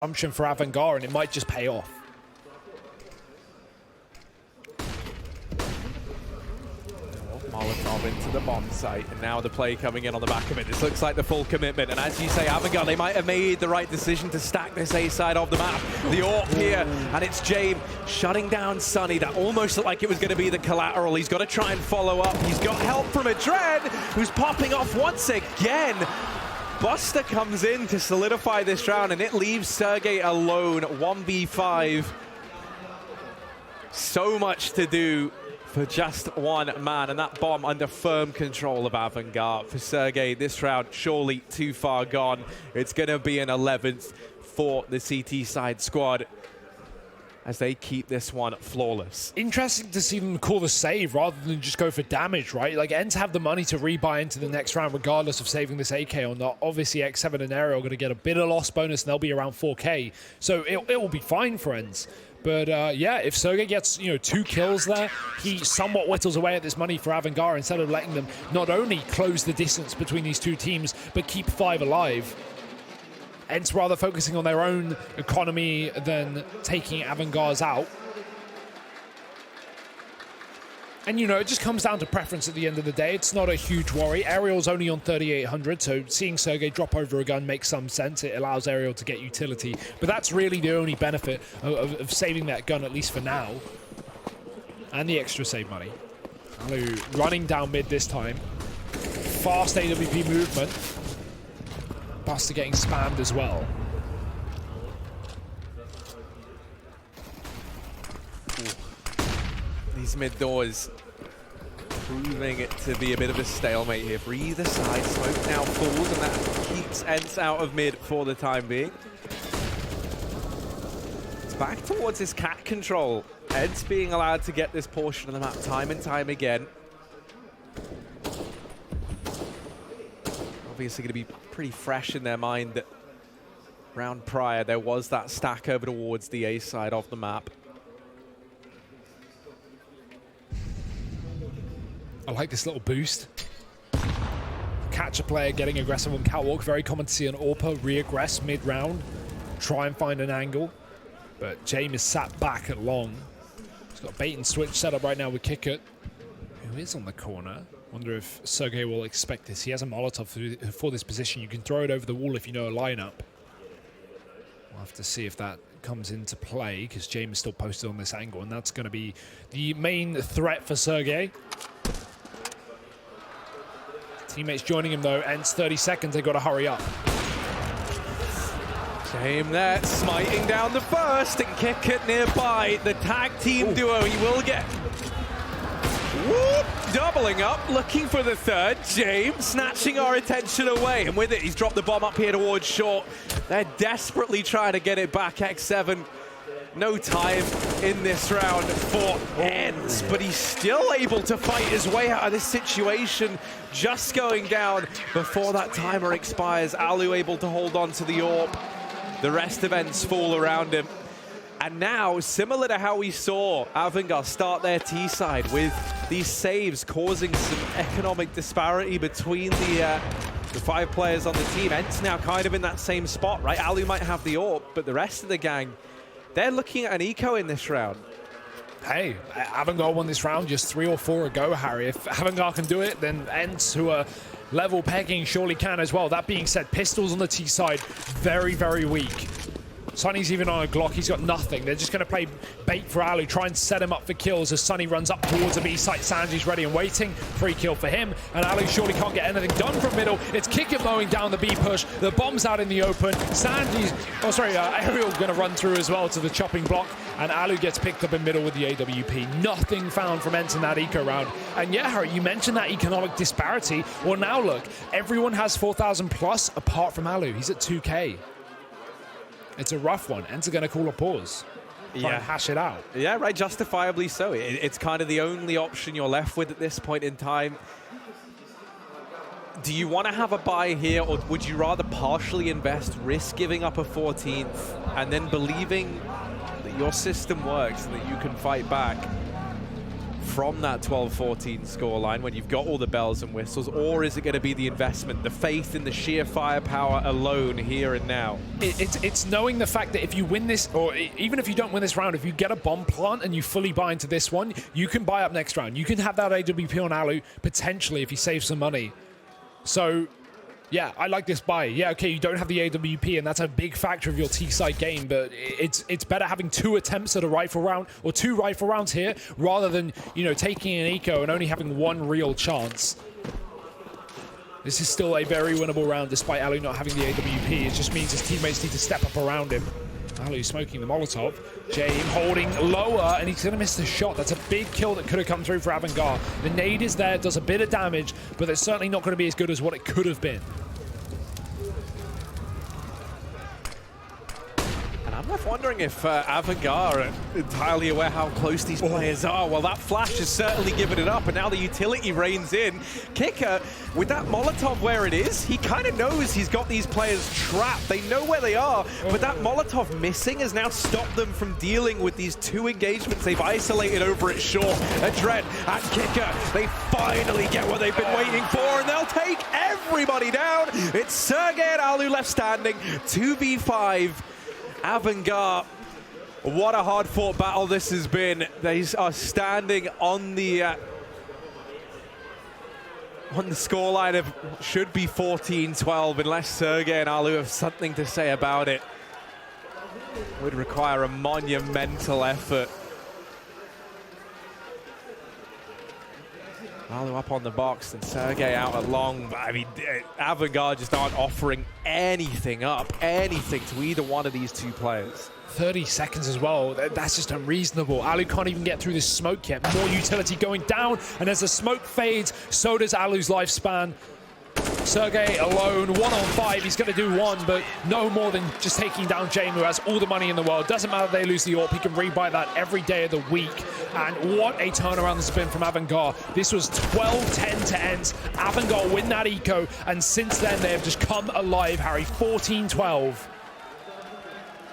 assumption for AVANGAR, and it might just pay off. Molotov into the bomb site, and now the play coming in on the back of it. This looks like the full commitment, and as you say, AVANGAR, they might have made the right decision to stack this A side of the map. The AWP here, and it's James shutting down Sunny. That almost looked like it was going to be the collateral. He's got to try and follow up. He's got help from Adred, who's popping off once again. Buster comes in to solidify this round, and it leaves Sergey alone, 1v5. So much to do for just one man, and that bomb under firm control of AVANGAR. For Sergey, this round surely too far gone. It's going to be an 11th for the CT side squad as they keep this one flawless. Interesting to see them call the save rather than just go for damage, right? Like, ENCE have the money to rebuy into the next round regardless of saving this AK or not. Obviously, X7 and Aerial are going to get a bit of loss bonus, and they'll be around 4K. So it will be fine for ENCE. But yeah, if Sergey gets, 2 kills there, he somewhat whittles away at this money for AVANGAR instead of letting them not only close the distance between these two teams, but keep 5 alive. ENCE rather focusing on their own economy than taking AVANGAR's out. And, it just comes down to preference at the end of the day. It's not a huge worry. Aerial's only on 3,800, so seeing Sergey drop over a gun makes some sense. It allows Aerial to get utility. But that's really the only benefit of saving that gun, at least for now. And the extra save money. Alu running down mid this time. Fast AWP movement. Buster getting spammed as well. These mid doors proving it to be a bit of a stalemate here for either side. Smoke now falls, and that keeps ENCE out of mid for the time being. It's back towards his cat control. ENCE being allowed to get this portion of the map time and time again. Obviously going to be pretty fresh in their mind that round prior there was that stack over towards the A side of the map. I like this little boost. Catch a player getting aggressive on catwalk. Very common to see an AWPer re-aggress mid-round. Try and find an angle. But James is sat back at long. He's got bait and switch set up right now with Kickert, who is on the corner. Wonder if Sergey will expect this. He has a Molotov for this position. You can throw it over the wall if you know a lineup. We'll have to see if that comes into play, because James is still posted on this angle, and that's going to be the main threat for Sergey. Teammates joining him though. Ends 30 seconds. They've got to hurry up. James there, smiting down the first, and Kickert nearby. The tag team duo, he will get... Whoop! Doubling up, looking for the third. James snatching our attention away, and with it, he's dropped the bomb up here towards short. They're desperately trying to get it back. X7, no time in this round for ENCE, but he's still able to fight his way out of this situation. Just going down before that timer expires. Alu able to hold on to the AWP. The rest of ENCE fall around him. And now, similar to how we saw AVANGAR start their T side with these saves causing some economic disparity between the 5 players on the team, ENCE now kind of in that same spot, right? Alu might have the AWP, but the rest of the gang, they're looking at an eco in this round. Hey, AVANGAR won this round just 3 or 4 ago, Harry. If AVANGAR can do it, then ENCE, who are level pegging, surely can as well. That being said, pistols on the T side, very, very weak. Sunny's even on a Glock. He's got nothing. They're just going to play bait for Alu, try and set him up for kills as Sunny runs up towards the B site. Sanji's ready and waiting. Free kill for him. And Alu surely can't get anything done from middle. It's Kickert mowing down the B push. The bomb's out in the open. Sanji's... Oh, sorry. Aerial going to run through as well to the chopping block. And Alu gets picked up in middle with the AWP. Nothing found from ENCE in that eco round. And yeah, Harry, you mentioned that economic disparity. Well, now look. Everyone has 4,000 plus apart from Alu. He's at 2K. It's a rough one. ENCE are going to call a pause. Try and hash it out. Yeah, right, justifiably so. It's kind of the only option you're left with at this point in time. Do you want to have a buy here, or would you rather partially invest, risk giving up a 14th, and then believing that your system works and that you can fight back from that 12-14 scoreline when you've got all the bells and whistles, or is it going to be the investment, the faith in the sheer firepower alone here and now? It's knowing the fact that if you win this, or even if you don't win this round, if you get a bomb plant and you fully buy into this one, you can buy up next round. You can have that AWP on Alu, potentially, if you save some money. So, yeah, I like this buy. Yeah, okay, you don't have the AWP, and that's a big factor of your T-side game, but it's better having 2 attempts at a rifle round, or 2 rifle rounds here, rather than, you know, taking an eco and only having 1 real chance. This is still a very winnable round, despite Alu not having the AWP. It just means his teammates need to step up around him. Alu smoking the Molotov. James holding lower, and he's going to miss the shot. That's a big kill that could have come through for AVANGAR. The nade is there, does a bit of damage, but it's certainly not going to be as good as what it could have been. I'm left wondering if AVANGAR are entirely aware how close these players are. Well, that flash has certainly given it up, and now the utility reigns in. Kicker, with that Molotov where it is, he kind of knows he's got these players trapped. They know where they are, but that Molotov missing has now stopped them from dealing with these 2 engagements they've isolated over at short. Adren at Kicker, they finally get what they've been waiting for, and they'll take everybody down. It's Sergey and Alu left standing, 2v5. AVANGAR, what a hard-fought battle this has been. They are standing on the scoreline of should be 14-12, unless Sergey and Alu have something to say about it. Would require a monumental effort. Alu up on the box and Sergey out at long. I mean, AVANGAR just aren't offering anything up, anything to either one of these 2 players. 30 seconds as well. That's just unreasonable. Alu can't even get through this smoke yet. More utility going down, and as the smoke fades, so does Alu's lifespan. Sergey alone, 1 on 5. He's going to do 1, but no more than just taking down James, who has all the money in the world. Doesn't matter if they lose the AWP, he can rebuy that every day of the week. And what a turnaround this has been from AVANGAR. This was 12-10 to ENCE. AVANGAR win that eco, and since then they have just come alive, Harry. 14-12.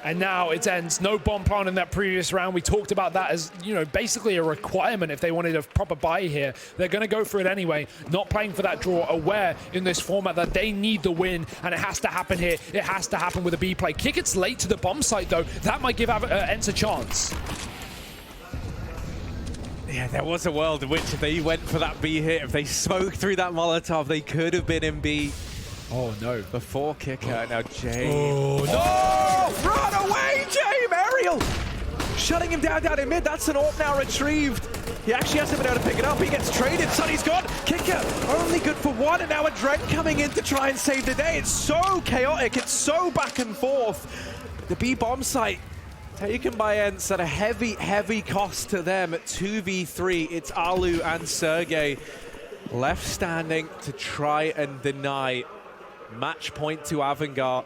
And now it's ENCE. No bomb plant in that previous round. We talked about that as, you know, basically a requirement if they wanted a proper buy here. They're going to go for it anyway. Not playing for that draw. Aware in this format that they need the win, and it has to happen here. It has to happen with a B play. Kick it's late to the bomb site, though. That might give ENCE a chance. Yeah, there was a world in which if they went for that B hit, if they smoked through that Molotov, they could have been in B. Oh, no. Before Kicker, now James. Oh, no. Oh, run away, James! Aerial! Shutting him down in mid. That's an AWP now retrieved. He actually hasn't been able to pick it up. He gets traded. Sonny's gone. Kicker only good for 1, and now Adren coming in to try and save the day. It's so chaotic. It's so back and forth. The B bomb site taken by ENCE at a heavy, heavy cost to them at 2v3. It's Alu and Sergey left standing to try and deny. Match point to AVANGAR.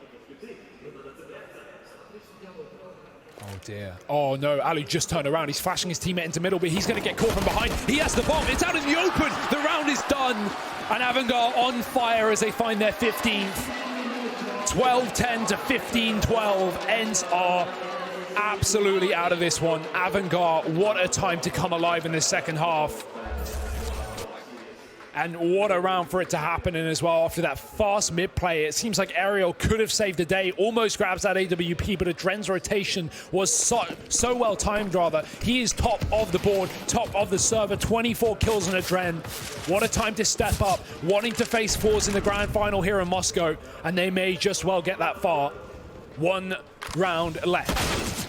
Oh dear. Oh no, Alu just turned around. He's flashing his teammate into middle, but he's going to get caught from behind. He has the bomb. It's out in the open. The round is done. And AVANGAR on fire as they find their 15th. 12-10 to 15-12. ENCE are absolutely out of this one. AVANGAR, what a time to come alive in the second half. And what a round for it to happen in as well after that fast mid play. It seems like Aerial could have saved the day, almost grabs that AWP, but Adren's rotation was so well timed, rather. He is top of the board, top of the server, 24 kills on Adren. What a time to step up, wanting to face fours in the grand final here in Moscow, and they may just well get that far. 1 round left.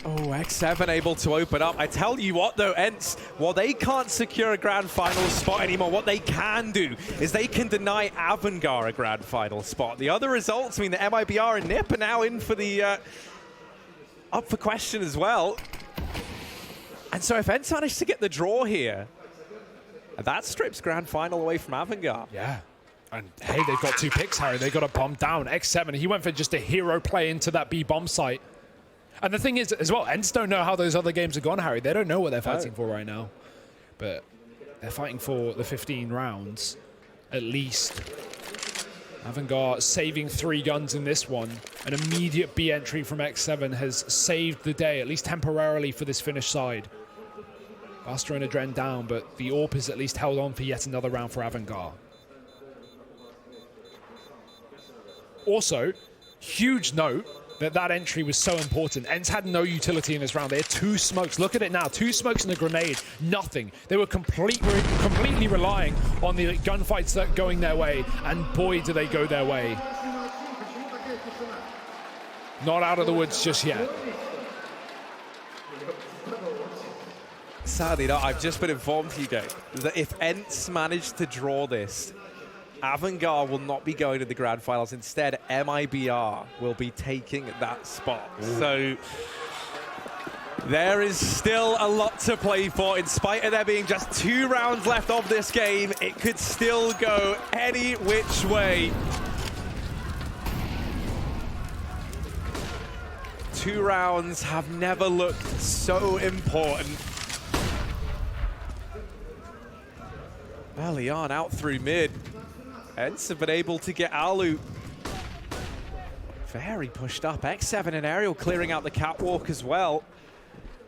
Oh, X7 able to open up. I tell you what, though, ENCE, while they can't secure a grand final spot anymore, what they can do is they can deny AVANGAR a grand final spot. The other results, I mean, the MIBR and NIP are now in for the up for question as well. And so if ENCE managed to get the draw here, that strips grand final away from AVANGAR. Yeah. And hey, they've got 2 picks, Harry. They got a bomb down. X7, he went for just a hero play into that B bomb site. And the thing is, as well, ENCE don't know how those other games have gone, Harry. They don't know what they're fighting for right now. But they're fighting for the 15 rounds, at least. AVANGAR saving 3 guns in this one. An immediate B entry from X7 has saved the day, at least temporarily, for this Finnish side. Buster and Adren down, but the AWP is at least held on for yet another round for AVANGAR. Also, huge note that entry was so important. ENCE had no utility in this round. They had 2 smokes. Look at it now. 2 smokes and a grenade. Nothing. They were completely relying on the gunfights that going their way, and boy, do they go their way. Not out of the woods just yet. Sadly, no, I've just been informed, Hugo, that if ENCE managed to draw this, AVANGAR will not be going to the grand finals. Instead, MIBR will be taking that spot. Ooh. So there is still a lot to play for. In spite of there being just 2 rounds left of this game, it could still go any which way. 2 rounds have never looked so important. Early on, out through mid. ENCE have been able to get Alu very pushed up. X7 and Aerial clearing out the catwalk as well.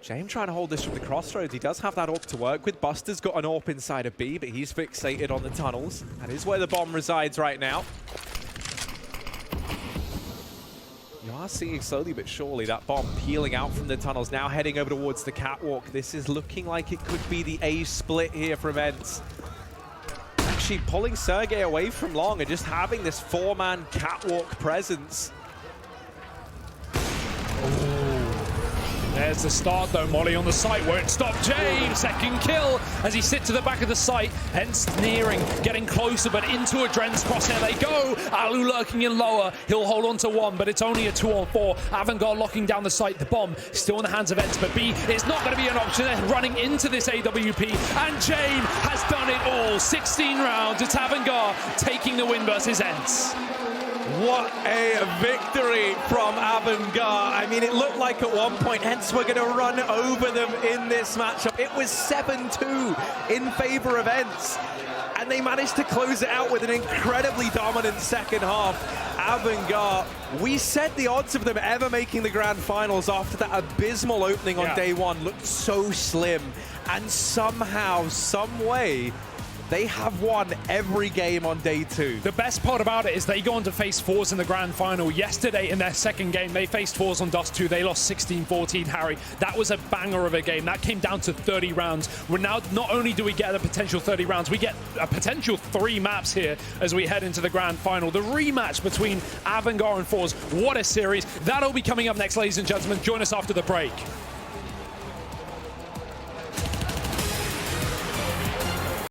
James trying to hold this from the crossroads. He does have that AWP to work with. Buster's got an AWP inside of B, but he's fixated on the tunnels. That is where the bomb resides right now. You are seeing slowly but surely that bomb peeling out from the tunnels, now heading over towards the catwalk. This is looking like it could be the A split here from ENCE. Actually pulling Sergey away from long and just having this 4-man catwalk presence. There's the start though. Molly on the site won't stop James. Second kill as he sits to the back of the site. ENCE nearing, getting closer, but into Adren's crosshair they go. Alu lurking in lower. He'll hold on to 1, but it's only a 2-on-4. AVANGAR locking down the site. The bomb still in the hands of ENCE, but B is not going to be an option. They're running into this AWP, and James has done it all. 16 rounds. It's AVANGAR taking the win versus ENCE. What a victory from AVANGAR. I mean, it looked like at one point ENCE were going to run over them in this matchup. It was 7-2 in favor of ENCE, and they managed to close it out with an incredibly dominant second half. AVANGAR, we said the odds of them ever making the grand finals after that abysmal opening on day 1 looked so slim, and somehow, some way, they have won every game on day 2. The best part about it is they go on to face fours in the grand final. Yesterday in their second game, they faced fours on Dust 2. They lost 16-14, Harry. That was a banger of a game. That came down to 30 rounds. We're now, not only do we get a potential 30 rounds, we get a potential 3 maps here as we head into the grand final. The rematch between AVANGAR and fours. What a series. That'll be coming up next, ladies and gentlemen. Join us after the break.